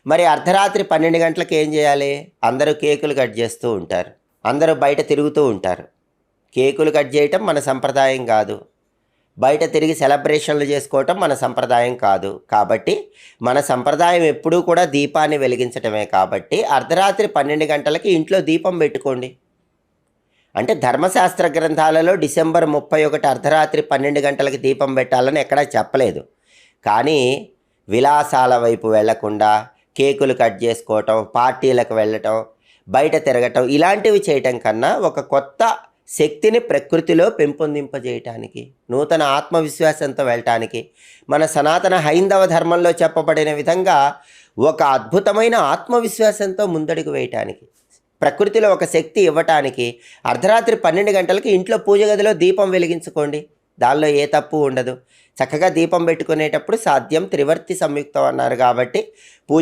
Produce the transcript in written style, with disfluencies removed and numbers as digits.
మరి అర్ధరాత్రి 12 గంటలకు ఏం చేయాలి? అందరూ కేకులు కట్ చేస్తూ ఉంటారు. అందరూ బయట తిరుగుతూ ఉంటారు. కేకులు కట్ చేయటం మన సంప్రదాయం కాదు. బయట తిరిగి సెలబ్రేషన్లు చేసుకోవటం మన సంప్రదాయం కాదు. కాబట్టి మన సంప్రదాయం ఎప్పుడూ కూడా దీపాన్ని వెలిగించటమే. కాబట్టి అర్ధరాత్రి 12 గంటలకి ఇంట్లో దీపం పెట్టుకోండి. అంటే ధర్మశాస్త్ర గ్రంథాలలో డిసెంబర్ 31 అర్ధరాత్రి 12 గంటలకి దీపం పెట్టాలని ఎక్కడా చెప్పలేదు. కానీ విలాసాల వైపు వెళ్లకుండా కేకులు కట్ చేసుకోవటం, పార్టీలకు వెళ్ళటం, బయట తిరగటం ఇలాంటివి చేయటం కన్నా ఒక కొత్త శక్తిని ప్రకృతిలో పెంపొందింపజేయటానికి, నూతన ఆత్మవిశ్వాసంతో వెళ్ళటానికి, మన సనాతన హైందవ ధర్మంలో చెప్పబడిన విధంగా ఒక అద్భుతమైన ఆత్మవిశ్వాసంతో ముందడుగు వేయటానికి, ప్రకృతిలో ఒక శక్తి ఇవ్వటానికి అర్ధరాత్రి 12 గంటలకి ఇంట్లో పూజ గదిలో దీపం వెలిగించుకోండి. దానిలో ఏ తప్పు ఉండదు. చక్కగా దీపం పెట్టుకునేటప్పుడు సాధ్యం త్రివర్తి సంయుక్తం అన్నారు కాబట్టి పూజ